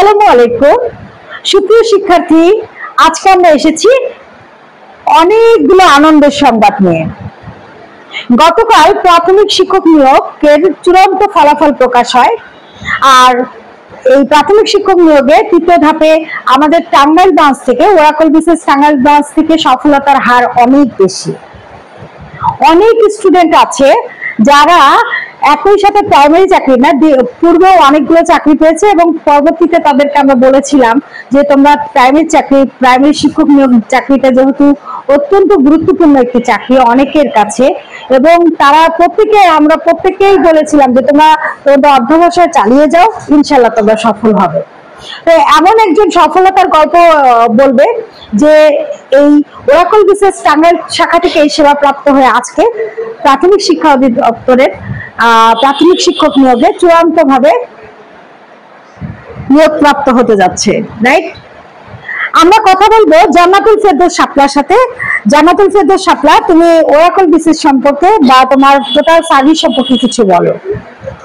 আসসালামু আলাইকুম সুপ্রিয় শিক্ষার্থী, আজকে আমরা এসেছি অনেকগুলো আনন্দের সংবাদ নিয়ে। গতকাল প্রাথমিক শিক্ষক নিয়োগের চূড়ান্ত ফলাফল প্রকাশ হয়। আর এই প্রাথমিক শিক্ষক নিয়োগে তৃতীয় ধাপে আমাদের টাঙ্গাইল ব্রাঞ্চ থেকে ওরাকল বিসিএস টাঙ্গাইল ব্রাঞ্চ থেকে সফলতার হার অনেক বেশি। অনেক স্টুডেন্ট আছে যারা একই সাথে প্রাইমারি চাকরি না, পূর্বেও অনেকগুলো চাকরি পেয়েছে এবং পরবর্তীতে তাদেরকে আমরা বলেছিলাম যে তোমরা প্রাইমারি শিক্ষক নিয়োগ চাকরিটা যেহেতু অত্যন্ত গুরুত্বপূর্ণ একটি চাকরি অনেকের কাছে, এবং আমরা প্রত্যেকেই বলেছিলাম যে তোমরা তোমাদের অধ্যবসায় চালিয়ে যাও, ইনশাল্লাহ তোমরা সফল হবে। তো এমন একজন সফলতার গল্প বলবে যে এই ওরাকল বিসিএস টাঙ্গাইল শাখা থেকে এই সেবা প্রাপ্ত হয়ে আজকে প্রাথমিক শিক্ষা অধিদপ্তরের প্রাথমিক শিক্ষক নিয়োগে চূড়ান্ত ভাবে নিয়োগ প্রাপ্ত হতে যাচ্ছে। রাইট, আমরা কথা বলবো জান্নাতুল ফেরদৌস শাপলার সাথে। জান্নাতুল ফেরদৌস শাপলা, তুমি ওরাকল বিসিএস সম্পর্কে বা তোমার টোটাল সার্ভিস সম্পর্কে কিছু বলো।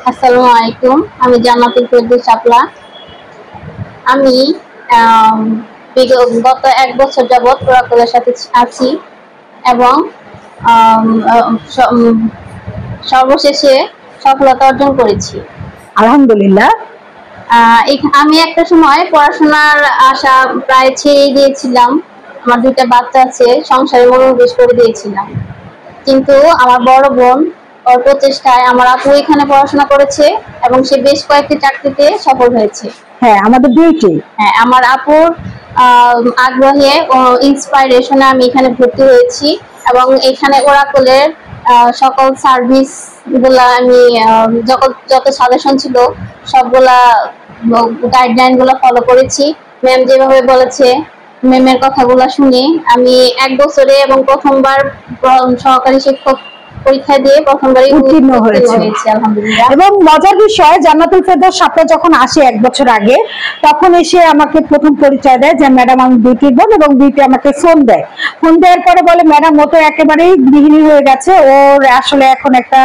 আসসালামু আলাইকুম, আমি জান্নাতুল ফেরদৌস শাপলা। আমি গত 1 বছর যাবত ওরাকলের সাথে আছি এবং সর্বশেষে সফলতা অর্জন করেছি, আলহামদুলিল্লাহ। আমি একটা সময় পড়াশোনার আশা প্রায় ছেড়ে দিয়েছিলাম। আমার 2টা বাচ্চা আছে, সংসারে মনোনিবেশ করে দিয়েছিলাম। কিন্তু আমার বড় বোন ওর প্রচেষ্টায় আমার আপু এখানে পড়াশোনা করেছে এবং সে বেশ কয়েকটি চাকরিতে সফল হয়েছে। হ্যাঁ, আমাদের দুইটি। হ্যাঁ, আমার আপুর আগ্রহে ও ইন্সপাইরেশনে আমি এখানে ভর্তি হয়েছি এবং এখানে ওরাকলের সকল সার্ভিস গুলা আমি যত সাজেশন ছিল সবগুলা গাইডলাইন গুলা ফলো করেছি। ম্যাম যেভাবে বলেছে, ম্যামের কথাগুলো শুনে আমি 1 বছরে এবং প্রথমবার সহকারী শিক্ষক পরীক্ষা দিয়ে প্রথমবারই উত্তীর্ণ হয়েছে, আলহামদুলিল্লাহ। এবং মজার বিষয়, জান্নাতুল ফেরদৌস শাপলা যখন আসে 1 বছর আগে, তখন এসে আমাকে প্রথম পরিচয় দেয় যে ম্যাডাম আমি বিউটির বোন, এবং বিউটি আমাকে ফোন দেওয়ার পরে বলে ম্যাডাম ও তো একেবারেই গৃহিণী হয়ে গেছে, ওর আসলে এখন একটা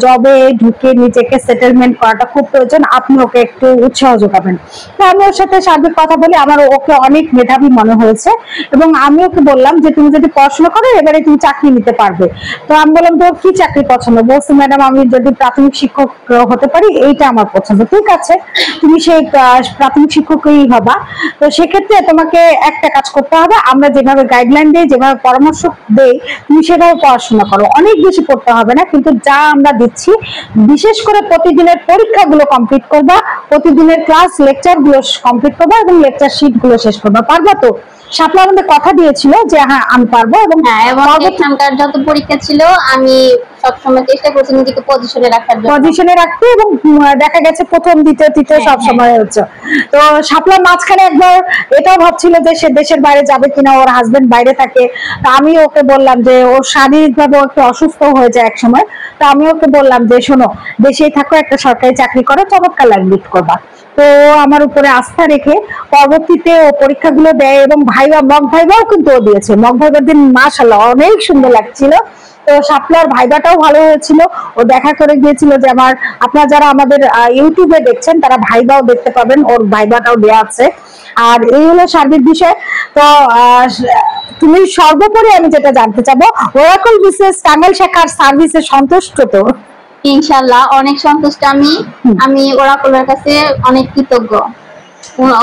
জবে ঢুকে নিজেকে সেটেলমেন্ট করাটা খুব প্রয়োজন, আপনি ওকে একটু উৎসাহ যোগাবেন। তো আমি ওর সাথে সার্বিক কথা বলি, আমার ওকে অনেক মেধাবী মনে হয়েছে এবং আমি ওকে বললাম যে তুমি যদি পড়াশোনা করো এবারে তুমি চাকরি নিতে পারবে। তো আমি বললাম তোর কি চাকরি পছন্দ? বলছি ম্যাডাম আমি যদি প্রাথমিক শিক্ষক হতে পারি এইটা আমার পছন্দ। ঠিক আছে, তুমি সেই প্রাথমিক শিক্ষকই হবা। তো সেক্ষেত্রে তোমাকে একটা কাজ করতে হবে, আমরা যেভাবে গাইডলাইন দেই, যেভাবে পরামর্শ দেই, তুমি সেভাবে পড়াশোনা করো। অনেক বেশি পড়তে হবে না, কিন্তু যা আমরা দিচ্ছি, বিশেষ করে প্রতিদিনের পরীক্ষাগুলো কমপ্লিট করবা, প্রতিদিনের ক্লাস লেকচার গুলো কমপ্লিট করবা এবং লেকচার শিট গুলো শেষ করবা। পারবা তো? শাপলা আমাদের কথা দিয়েছিল যে হ্যাঁ আমি পারবো, এবং এখানকার যত পরীক্ষা ছিল আমি সবসময় চেষ্টা করছি নিজেকে পজিশনে রাখতে, এবং দেখা গেছে প্রথম দ্বিতীয় তৃতীয় সবসময় হচ্ছে। তো শাপলা মাঝখানে একবার এটাও ভাবছিল যে সে দেশের বাইরে যাবে কিনা, ওর হাজবেন্ড বাইরে থাকে। তো আমি ওকে বললাম যে ওর শারীরিকভাবে একটু অসুস্থ হয়ে যায় এক সময়। তো আমি ওকে বললাম যে শোনো, দেশেই থাকো, একটা সরকারি চাকরি করো, চমৎকার লাইফ লিড করবা। তো আমার উপরে আস্থা রেখে পরবর্তীতে ও পরীক্ষাগুলো দেয় এবং মক ভাইবাও কিন্তু ও দিয়েছে। মক ভাইবার দিন মাশাআল্লাহ অনেক সুন্দর লাগছিল। তো শাপলার ভাইবাটাও ভালো হয়েছিল। ও দেখা করে গিয়েছিল যে আপনারা যারা আমাদের ইউটিউবে দেখছেন তারা ভাইবাও দেখতে পাবেন, ওর ভাইবাটাও দেওয়া আছে। আর এই হলো সার্বিক বিষয়। তো তুমি সর্বোপরি আমি যেটা জানতে চাবো, ওরাকল বিসিএস টাঙ্গাইল শাখার সার্ভিসে সন্তুষ্ট তো? ইনশাআল্লাহ অনেক সন্তুষ্ট। আমি ওরাকলের কাছে অনেক কৃতজ্ঞ।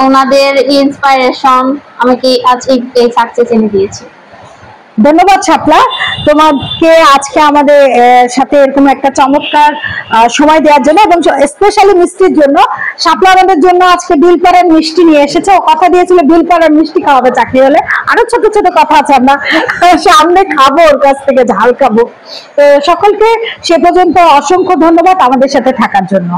ওনাদের ইন্সপাইরেশন আমাকে আজ এই সাকসেস এনে দিয়েছে। ধন্যবাদ শাপলা, তোমাকে আজকে আমাদের সাথে এরকম একটা চমৎকার সময় দেওয়ার জন্য এবং স্পেশালি মিষ্টির জন্য। শাপলা আমাদের জন্য আজকে বিলপাড়ার মিষ্টি নিয়ে এসেছে। ও কথা দিয়েছিল বিলপাড়ার মিষ্টি খাওয়াবে চাকরি হলে। আরো ছোট ছোট কথা আছে, আমরা সামনে খাবো, ওর কাছ থেকে ঝাল খাবো। তো সকলকে সে পর্যন্ত অসংখ্য ধন্যবাদ আমাদের সাথে থাকার জন্য।